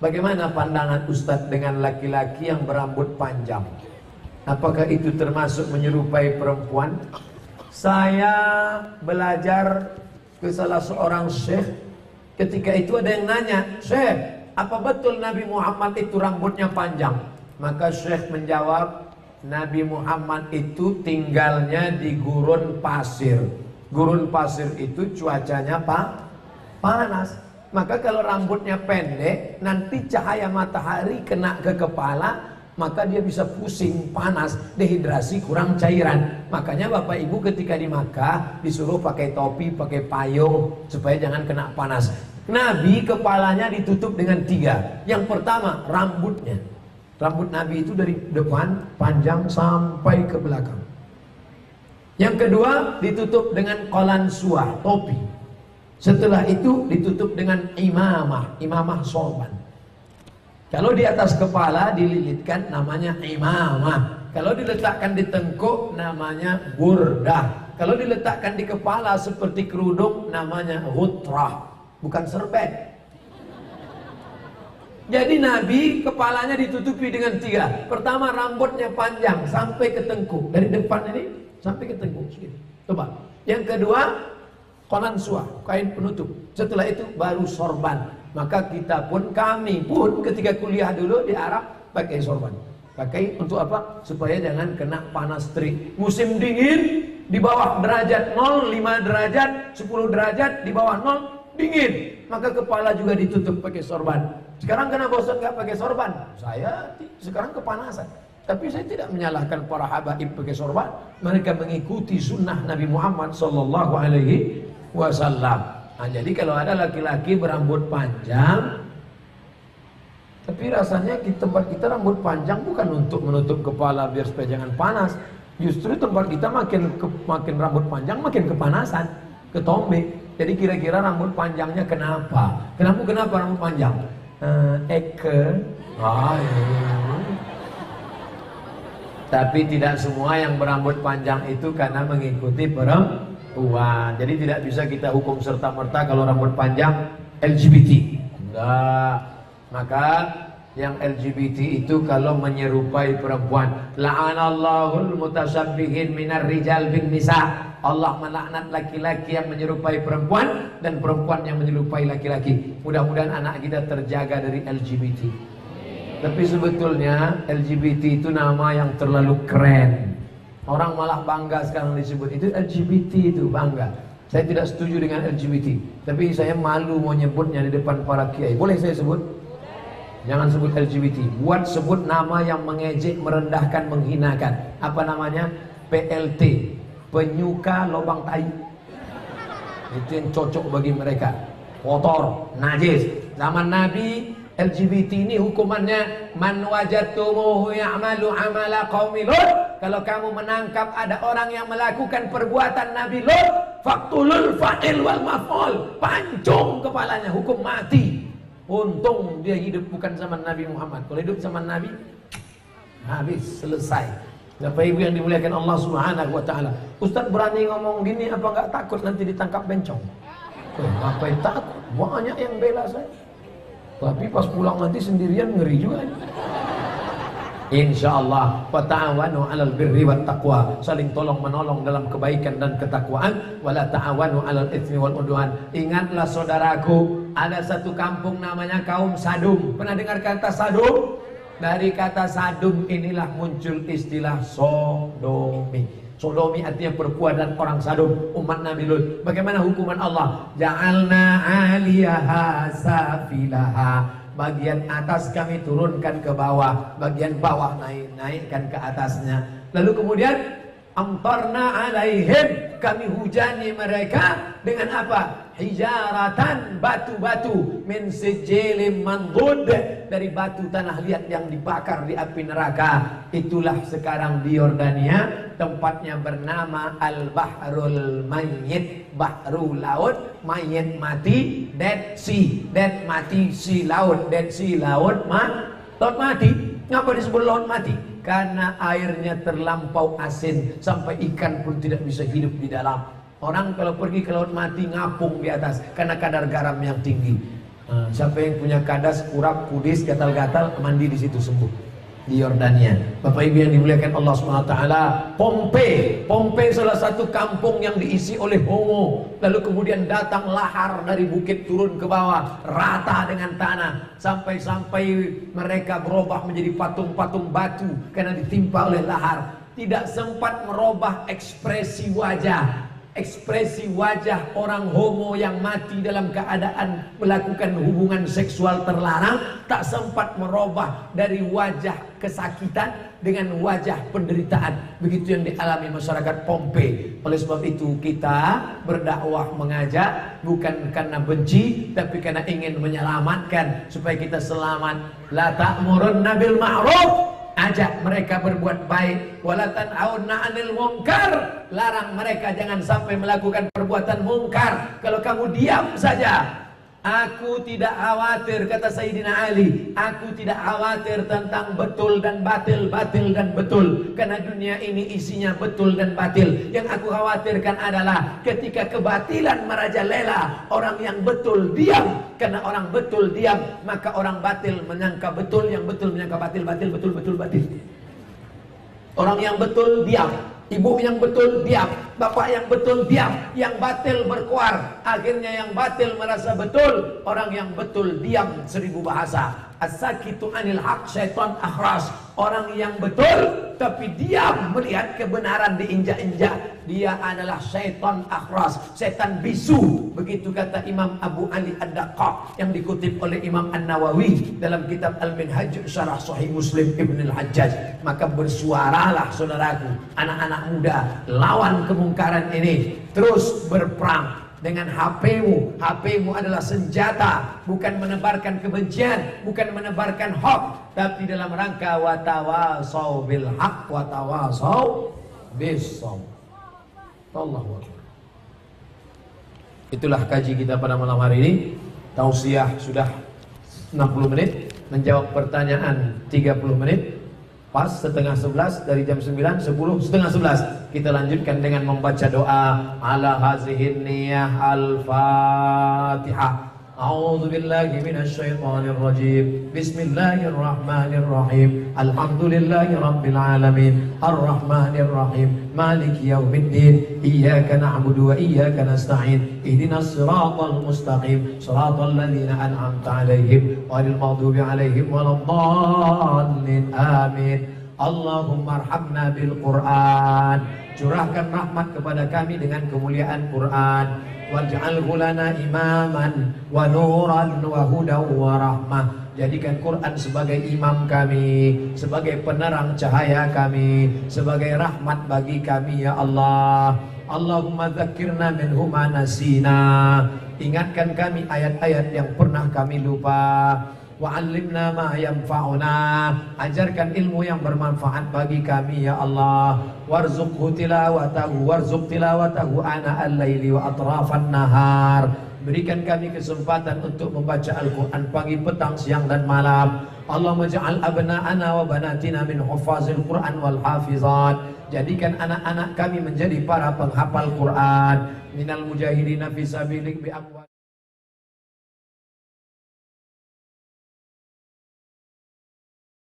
Bagaimana pandangan Ustadz dengan laki-laki yang berambut panjang? Apakah itu termasuk menyerupai perempuan? Saya belajar ke salah seorang syekh. Ketika itu ada yang nanya, "Syekh, apa betul Nabi Muhammad itu rambutnya panjang?" Maka syekh menjawab, Nabi Muhammad itu tinggalnya di gurun pasir. Gurun pasir itu cuacanya panas. Maka kalau rambutnya pendek, nanti cahaya matahari kena ke kepala, maka dia bisa pusing, panas, dehidrasi, kurang cairan. Makanya Bapak Ibu ketika di Makkah disuruh pakai topi, pakai payung supaya jangan kena panas. Nabi kepalanya ditutup dengan 3. Yang pertama, rambutnya. Rambut Nabi itu dari depan panjang sampai ke belakang. Yang kedua, ditutup dengan qalansuah, topi. Setelah itu ditutup dengan imamah, imamah sorban. Kalau di atas kepala dililitkan namanya imamah. Kalau diletakkan di tengkuk namanya burdah. Kalau diletakkan di kepala seperti kerudung namanya ghutrah, bukan serbet. Jadi Nabi kepalanya ditutupi dengan 3. Pertama, rambutnya panjang sampai ke tengkuk, dari depan ini sampai ke tengkuk segini. Coba. Yang kedua, qalansuah, kain penutup. Setelah itu baru sorban. Maka kita pun, kami pun ketika kuliah dulu di Arab pakai sorban. Pakai untuk apa? Supaya jangan kena panas terik. Musim dingin di bawah derajat 0, 5 derajat, 10 derajat, di bawah 0 dingin. Maka kepala juga ditutup pakai sorban. Sekarang kena bosan nggak pakai sorban? Saya sekarang kepanasan. Tapi saya tidak menyalahkan para habaib pakai sorban. Mereka mengikuti sunnah Nabi Muhammad sallallahu alaihi wasallam. Nah, jadi kalau ada laki-laki berambut panjang, tapi rasanya di tempat kita rambut panjang bukan untuk menutup kepala biar supaya jangan panas. Justru tempat kita makin rambut panjang makin kepanasan, ketombe. Jadi kira-kira rambut panjangnya kenapa? Kenapa rambut panjang? Tapi tidak semua yang berambut panjang itu karena mengikuti perempuan. Jadi tidak bisa kita hukum serta-merta kalau rambut panjang LGBT. Enggak. Maka yang LGBT itu kalau menyerupai perempuan, la'anallahul mutasabbihin minar rijal bin nisa. Allah melaknat laki-laki yang menyerupai perempuan dan perempuan yang menyerupai laki-laki. Mudah-mudahan anak kita terjaga dari LGBT. Tapi sebetulnya LGBT itu nama yang terlalu keren. Orang malah bangga sekarang disebut itu LGBT, itu bangga. Saya tidak setuju dengan LGBT, tapi saya malu mau nyebutnya di depan para kiai. Boleh saya sebut? Jangan sebut LGBT. Buat sebut nama yang mengejek, merendahkan, menghinakan. Apa namanya? PLT, penyuka lubang tai. Itu yang cocok bagi mereka. Kotor, najis. Zaman Nabi LGBT ini hukumannya man wajadtumuhu ya'malu amala qaumi Lut. Kalau kamu menangkap ada orang yang melakukan perbuatan Nabi Lut, faqtulul fa'il wal maf'ul, pancung kepalanya, hukum mati. Untung dia hidup bukan zaman Nabi Muhammad. Kalau hidup zaman Nabi, habis, selesai. Bapak Ibu yang dimuliakan Allah Subhanahu wa taala. Ustaz berani ngomong gini apa enggak takut nanti ditangkap bencong? Apa yang takut? Banyak yang bela saya. Tapi pas pulang nanti sendirian ngeri juga. Insyaallah wa ta'awanu 'alal birri wat taqwa, saling tolong menolong dalam kebaikan dan ketakwaan, wala ta'awanu 'alal itsmi wal udwan. Ingatlah saudaraku, ada satu kampung namanya kaum Sadum. Pernah dengar kata Sadum? Dari kata Sadum inilah muncul istilah sodomi. Sodomi artinya perbuatan orang Sadum, umat Nabi Lut. Bagaimana hukuman Allah? Ja'alna 'aliyaha safilaha. Bagian atas kami turunkan ke bawah, bagian bawah naikkan ke atasnya. Lalu kemudian amtarna alaihim, kami hujani mereka dengan apa? Hijaratan, batu-batu, min sijilin mandud, dari batu tanah liat yang dibakar di api neraka. Itulah sekarang di Yordania, tempatnya bernama Al-Bahrul Mayyit, bahru laut, mayit mati, Dead Sea, dead mati, sea laut, Dead Sea laut mati. Ngapa disebut laut mati? Karena airnya terlampau asin sampai ikan pun tidak bisa hidup di dalam. Orang kalau pergi ke laut mati ngapung di atas karena kadar garam yang tinggi. Siapa yang punya kadas, kurap, kudis, gatal-gatal, mandi di situ sembuh. Di Yordania. Bapak Ibu yang dimuliakan Allah SWT, Pompei salah satu kampung yang diisi oleh homo. Lalu kemudian datang lahar dari bukit turun ke bawah, rata dengan tanah, sampai mereka berubah menjadi patung-patung batu karena ditimpa oleh lahar. Tidak sempat merubah ekspresi wajah. Ekspresi wajah orang homo yang mati dalam keadaan melakukan hubungan seksual terlarang tak sempat merubah dari wajah kesakitan dengan wajah penderitaan. Begitu yang dialami masyarakat Pompei. Oleh sebab itu kita berdakwah mengajak bukan karena benci, tapi karena ingin menyelamatkan supaya kita selamat. La ta'murunna bil ma'ruf, ajak mereka berbuat baik. Wala tan'auna 'anil munkar, larang mereka jangan sampai melakukan perbuatan mungkar. Kalau kamu diam saja, aku tidak khawatir, kata Sayyidina Ali, aku tidak khawatir tentang betul dan batil, batil dan betul, karena dunia ini isinya betul dan batil. Yang aku khawatirkan adalah ketika kebatilan merajalela, orang yang betul diam. Karena orang betul diam, maka orang batil menyangka betul, yang betul menyangka batil, batil, betul, betul, batil. Orang yang betul diam, ibu yang betul diam, bapak yang betul diam, yang batil berkuar. Akhirnya yang batil merasa betul, orang yang betul diam 1000 bahasa. As-sakitu anil haq syaitan akhras. Orang yang betul tapi diam melihat kebenaran diinjak-injak, dia adalah syaitan akhras, setan bisu. Begitu kata Imam Abu Ali Ad-Daqqaq yang dikutip oleh Imam An-Nawawi dalam kitab Al-Minhaj Syarah Sahih Muslim Ibn Al-Hajjaj. Maka bersuaralah saudaraku, anak-anak muda, lawan kemungkaran ini. Terus berperang dengan HP-mu. HP-mu adalah senjata, bukan menebarkan kebencian, bukan menebarkan hoax, tapi dalam rangka watawasau bil haq watawasau bis sabr. Allahu Akbar. Itulah kaji kita pada malam hari ini. Tausiah sudah 60 menit, menjawab pertanyaan 30 menit. Pas setengah 11 dari jam 9, 10, setengah 11 kita lanjutkan dengan membaca doa ala hazihin niyah al-fatihah. A'udzu billahi minasy syaithanir rajim. Bismillahirrahmanirrahim. Alhamdulillahi rabbil alamin. Arrahmanir rahim. Maliki yaumiddin. Iyyaka na'budu wa iyyaka nasta'in. Ihdinas siratal mustaqim. Siratal ladzina an'amta 'alaihim ghairil maghdubi 'alaihim waladdallin. Amin. Allahumma arhamna bil Qur'an. Curahkan rahmat kepada kami dengan kemuliaan Quran. Waj'alhu lana imaman wa nuran wa hudan wa rahmah. Jadikan Quran sebagai imam kami, sebagai penerang cahaya kami, sebagai rahmat bagi kami ya Allah. Allahumma dzakirna minhu ma nasina. Ingatkan kami ayat-ayat yang pernah kami lupa. Wa'allimna ma yanfa'una. Ajarkan ilmu yang bermanfaat bagi kami ya Allah. Warzuqhu tilawatahu, warzuq tilawatahu ana al-laili wa atrafan nahar. Berikan kami kesempatan untuk membaca Al-Quran pagi, petang, siang dan malam. Allahumma ja'al abna'ana wa banatina min hufazil Quran wal hafizat. Jadikan anak-anak kami menjadi para penghafal Quran. Minal mujahidina fi sabilik bi amwal